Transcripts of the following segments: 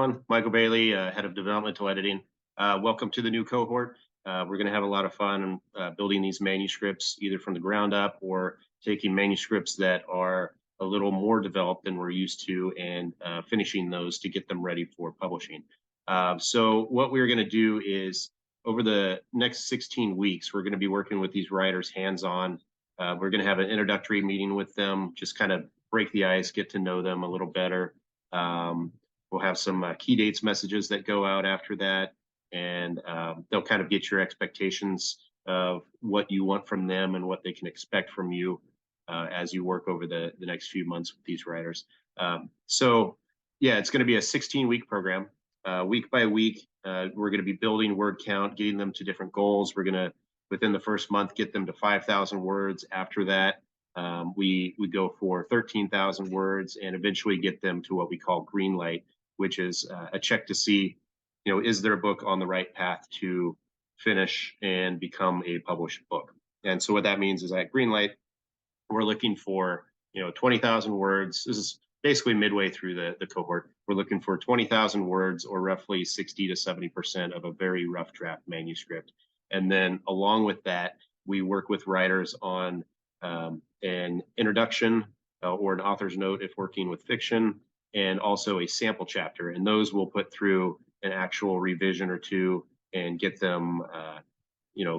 everyone. Michael Bailey, head of developmental editing. Welcome to the new cohort. We're going to have a lot of fun building these manuscripts either from the ground up or taking manuscripts that are a little more developed than we're used to and finishing those to get them ready for publishing. So what we're going to do is over the next 16 weeks, we're going to be working with these writers hands-on. We're going to have an introductory meeting with them, just kind of break the ice, get to know them a little better. We'll have some key dates messages that go out after that, and they'll kind of get your expectations of what you want from them and what they can expect from you as you work over the next few months with these writers. So yeah, it's going to be a 16-week program. Week by week, we're going to be building word count, getting them to different goals. We're going to, within the first month, get them to 5,000 words. After that, we go for 13,000 words and eventually get them to what we call green light, which is a check to see, is their book on the right path to finish and become a published book. And so what that means is at green light, we're looking for 20,000 words. This is basically midway through the cohort. We're looking for 20,000 words, or roughly 60 to 70% of a very rough draft manuscript. And then along with that, we work with writers on an introduction or an author's note if working with fiction, and also a sample chapter. And those we'll put through an actual revision or two and get them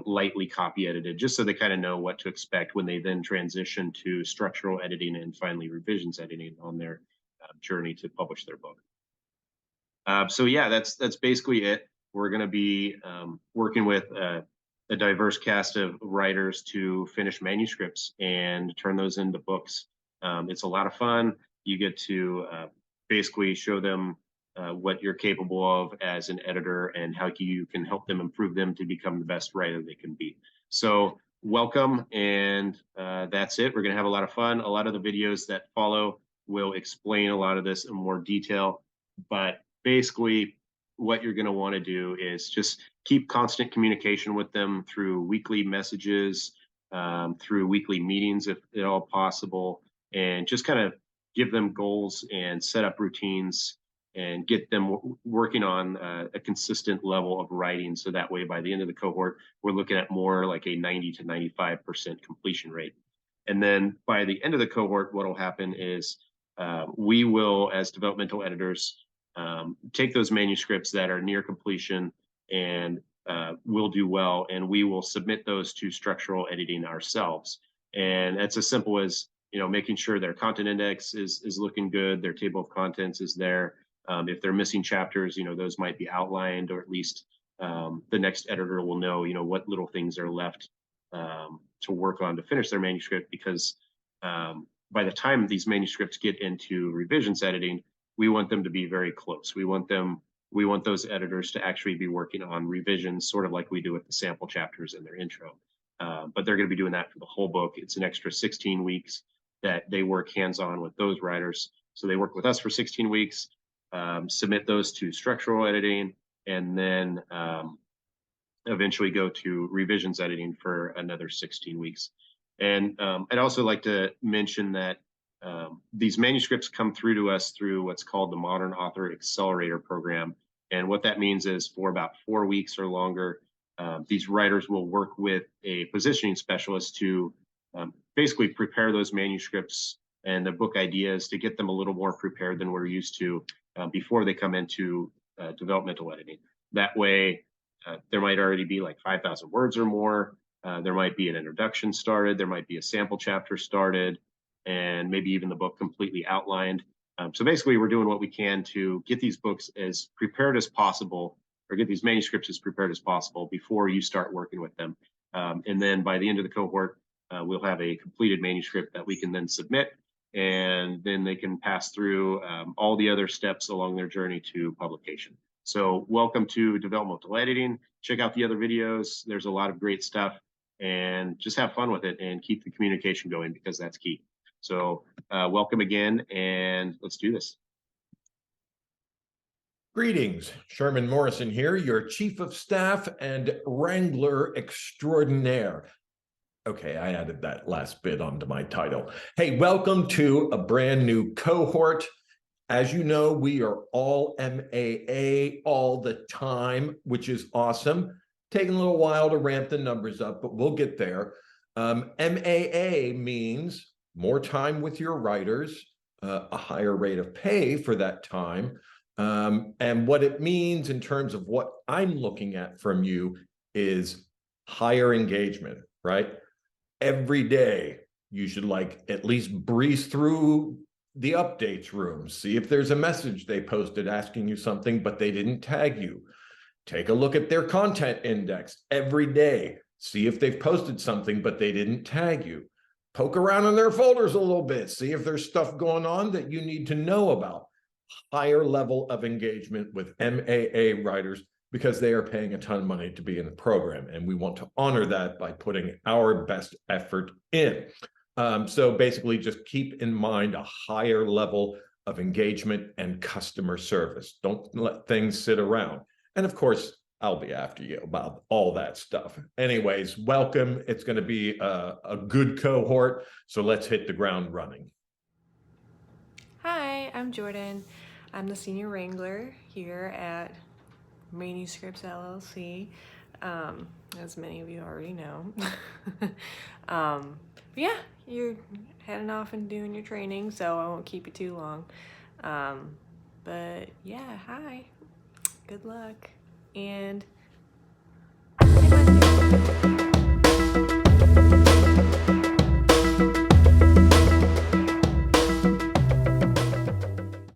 lightly copy edited, just so they kind of know what to expect when they then transition to structural editing and finally revisions editing on their journey to publish their book. So yeah, that's basically it. We're going to be working with a diverse cast of writers to finish manuscripts and turn those into books. It's a lot of fun. You get to basically show them what you're capable of as an editor and how you can help them improve them to become the best writer they can be. So welcome, and that's it. We're going to have a lot of fun. A lot of the videos that follow will explain a lot of this in more detail, but basically what you're going to want to do is just keep constant communication with them through weekly messages, through weekly meetings if at all possible, and just kind of give them goals and set up routines and get them working on a consistent level of writing. So that way, by the end of the cohort, we're looking at more like a 90 to 95% completion rate. And then by the end of the cohort, what will happen is we will, as developmental editors, take those manuscripts that are near completion and will do well, and we will submit those to structural editing ourselves. And it's as simple as making sure their content index is looking good, their table of contents is there. If they're missing chapters, those might be outlined, or at least the next editor will know, what little things are left to work on to finish their manuscript. Because by the time these manuscripts get into revisions editing, we want them to be very close. We want those editors to actually be working on revisions, sort of like we do with the sample chapters in their intro. But they're going to be doing that for the whole book. It's an extra 16 weeks that they work hands-on with those writers. So they work with us for 16 weeks. Submit those to structural editing, and then eventually go to revisions editing for another 16 weeks. And I'd also like to mention that these manuscripts come through to us through what's called the Modern Author Accelerator Program. And what that means is for about 4 weeks or longer, these writers will work with a positioning specialist to basically prepare those manuscripts and the book ideas to get them a little more prepared than we're used to before they come into developmental editing. That way, there might already be like 5,000 words or more. There might be an introduction started. There might be a sample chapter started, and maybe even the book completely outlined. So basically, we're doing what we can to get these books as prepared as possible, or get these manuscripts as prepared as possible before you start working with them. And then by the end of the cohort, we'll have a completed manuscript that we can then submit, and then they can pass through all the other steps along their journey to publication. So welcome to developmental editing. Check out the other videos. There's a lot of great stuff, and just have fun with it and keep the communication going, because that's key. So welcome again, and let's do this. Greetings, Sherman Morrison here, your Chief of Staff and Wrangler Extraordinaire. Okay, I added that last bit onto my title. Hey, welcome to a brand new cohort. As you know, we are all MAA all the time, which is awesome. Taking a little while to ramp the numbers up, but we'll get there. MAA means more time with your writers, a higher rate of pay for that time. And what it means in terms of what I'm looking at from you is higher engagement, right? Every day, you should like at least breeze through the updates room, see if there's a message they posted asking you something, but they didn't tag you. Take a look at their content index every day. See if they've posted something, but they didn't tag you. Poke around in their folders a little bit. See if there's stuff going on that you need to know about. Higher level of engagement with MAA writers because they are paying a ton of money to be in the program. And we want to honor that by putting our best effort in. So basically just keep in mind a higher level of engagement and customer service. Don't let things sit around. And of course, I'll be after you about all that stuff. Anyways, welcome. It's going to be a good cohort. So let's hit the ground running. Hi, I'm Jordan. I'm the Senior Wrangler here at Manuscripts LLC, as many of you already know. But yeah, you're heading off and doing your training, so I won't keep you too long. But yeah, hi, good luck. And